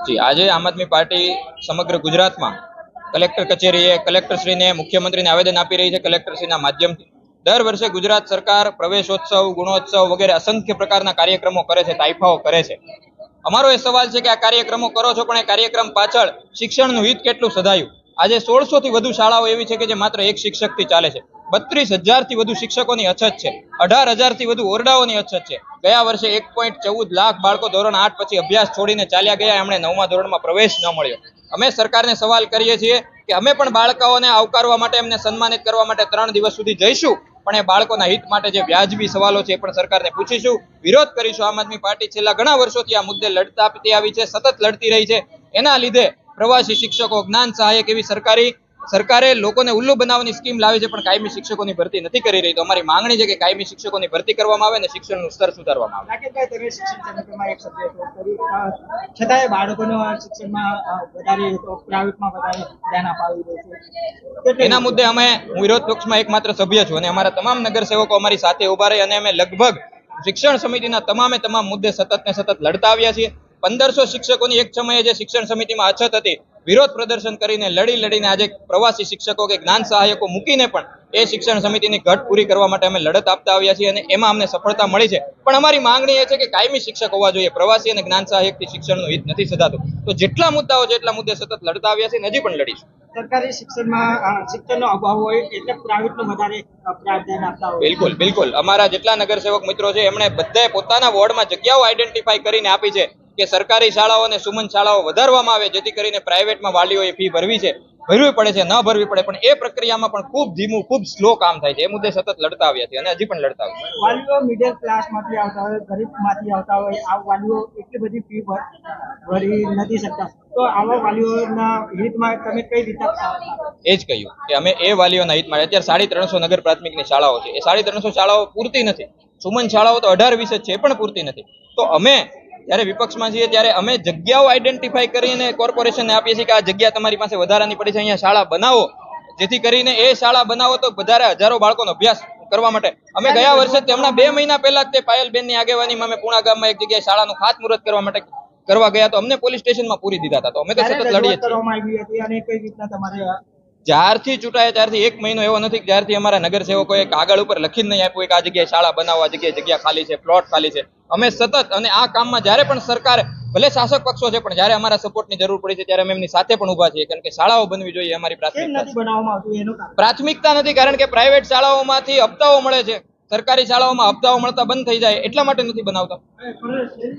જી, આજે આમ આદમી પાર્ટી સમગ્ર ગુજરાતમાં કલેક્ટર કચેરીએ કલેક્ટરશ્રીને મુખ્યમંત્રીને આવેદન આપી રહી છે. કલેક્ટરશ્રીના માધ્યમથી દર વર્ષે ગુજરાત સરકાર પ્રવેશોત્સવ, ગુણોત્સવ વગેરે અસંખ્ય પ્રકારના કાર્યક્રમો કરે છે, તાઇફાઓ કરે છે. અમારો એ સવાલ છે કે આ કાર્યક્રમો કરો છો, પણ એ કાર્યક્રમ પાછળ શિક્ષણનું હિત કેટલું સધાયું? આજે 1600 થી વધુ શાળાઓ એવી છે કે જે માત્ર એક શિક્ષકથી ચાલે છે. 32,000 થી વધુ શિક્ષકોની અછત છે. 18,000 થી વધુ ઓરડાઓની અછત છે. ગયા વર્ષે 1.14 લાખ બાળકો ધોરણ 8 પછી અભ્યાસ છોડીને ચાલ્યા ગયા. એમણે 9મા ધોરણમાં પ્રવેશ ન મળ્યો. અમે સરકારને સવાલ કરીએ છીએ કે અમે પણ બાળકોને આવકારવા માટે, એમને સન્માનિત કરવા માટે 3 દિવસ સુધી જઈશું, પણ એ બાળકોના હિત માટે જે વ્યાજબી સવાલો છે એ પણ સરકારને પૂછીશું, વિરોધ કરીશું. આમ આદમી પાર્ટી છેલ્લા ઘણા વર્ષોથી આ મુદ્દે લડતા આવી છે, સતત લડતી રહી છે. એના લીધે પ્રવાસી શિક્ષકો, જ્ઞાન સહાયક એવી સરકારે લોકોને ઉલ્લુ બનાવવાની સ્કીમ લાવી છે, પણ કાયમી શિક્ષકોની ભરતી નથી કરી રહી. તો અમારી માંગણી છે કે કાયમી શિક્ષકોની ભરતી કરવામાં આવે અને શિક્ષણનું સ્તર સુધારવામાં આવે. છતાંય બાળકોને શિક્ષણમાં વધારે પ્રાઇવેટમાં વધારે ધ્યાન અપાવી દે છે. એના મુદ્દે હું વિરોધ પક્ષમાં એકમાત્ર સભ્ય છું અને અમારા તમામ નગરસેવકો અમારી સાથે ઉભા રહી અને અમે લગભગ શિક્ષણ સમિતિના તમામ મુદ્દે સતત લડતા આવ્યા છીએ. 1500 શિક્ષકોની એક સમયે જે શિક્ષણ સમિતિમાં અછત હતી, વિરોધ પ્રદર્શન કરીને લડીને આજે પ્રવાસી શિક્ષકો કે જ્ઞાન સહાયકો મૂકીને પણ એ શિક્ષણ સમિતિની ઘટ પૂરી કરવા માટે અમે લડત આપતા આવ્યા છીએ અને એમાં અમને સફળતા મળી છે. પણ અમારી માંગણી એ છે કે કાયમી શિક્ષક હોવા જોઈએ. પ્રવાસી અને જ્ઞાન સહાયકથી શિક્ષણનું હિત નથી સધાતું. તો જેટલા મુદ્દાઓ છે એટલા મુદ્દે સતત લડતા આવ્યા છે અને હજી પણ લડીશું. સરકારી શિક્ષણનો અભાવ હોય એટલે પ્રાઇવેટનો વધારે ધ્યાન આપતા હોય. બિલકુલ. અમારા જેટલા નગરસેવક મિત્રો છે એમણે બધાએ પોતાના વોર્ડમાં જગ્યાઓ આઈડેન્ટિફાઈ કરીને આપી છે કે સરકારી શાળાઓ અને સુમન શાળાઓ વધારવામાં આવે, જેથી કરીને પ્રાઇવેટમાં વાલીઓએ ફી ભરવી પડે છે, ન ભરવી પડે. પણ એ પ્રક્રિયામાં પણ ખૂબ ધીમું, ખૂબ સ્લો કામ થાય છે. એ મુદ્દે સતત લડતા આવ્યા છે અને હજી પણ લડતા આવ્યા છે. વાલીઓ મિડલ ક્લાસમાંથી આવતા હોય, ગરીબમાંથી આવતા હોય, આ વાલીઓ એટલી બધી ફી ભરી નથી શકતા. તો આવા વાલીઓના હિતમાં તમે કઈ રીતે? એ જ કહ્યું કે અમે એ વાલીઓના હિતમાં, અત્યારે 350 નગર પ્રાથમિકની શાળાઓ છે, એ 350 શાળાઓ પૂરતી નથી. સુમન શાળાઓ તો 18-20 છે, એ પણ પૂરતી નથી. તો અમે જ્યારે વિપક્ષમાં છીએ ત્યારે અમે જગ્યાઓ આઈડેન્ટિફાઈ કરીને કોર્પોરેશનને આપીએ છીએ કે આ જગ્યા તમારી પાસે વધારાની પડી છે, અહીંયા શાળા બનાવો, જેથી કરીને એ શાળા બનાવો તો વધારે હજારો બાળકોનો અભ્યાસ કરવા માટે. અમે ગયા વર્ષે હમણાં 2 મહિના પહેલા તે પાયલબેનની આગેવાનીમાં અમે પૂણા ગામમાં એક જગ્યાએ શાળાનું ખાતમુહૂર્ત કરવા ગયા તો અમને પોલીસ સ્ટેશનમાં પૂરી દીધા હતા. તો અમે તો સતત લડીએ છીએ. જ્યારથી ચૂંટાયા ત્યારથી 1 મહિનો એવો નથી કે જ્યારથી અમારા નગરસેવકોએ કાગળ ઉપર લખીને નહીં આપ્યું કે આ જગ્યાએ શાળા બનાવો, આ જગ્યાએ જગ્યા ખાલી છે, પ્લોટ ખાલી છે. અમે સતત અને આ કામમાં જ્યારે પણ સરકાર, ભલે શાસક પક્ષો છે, પણ જ્યારે અમારા સપોર્ટની જરૂર પડી છે ત્યારે અમે એમની સાથે પણ ઉભા છીએ, કારણ કે શાળાઓ બનવી જોઈએ અમારી પ્રાથમિકતા નથી. કારણ કે પ્રાઇવેટ શાળાઓમાંથી હપ્તાઓ મળે છે, સરકારી શાળાઓમાં હપ્તાઓ મળતા બંધ થઈ જાય એટલા માટે નથી બનાવતા.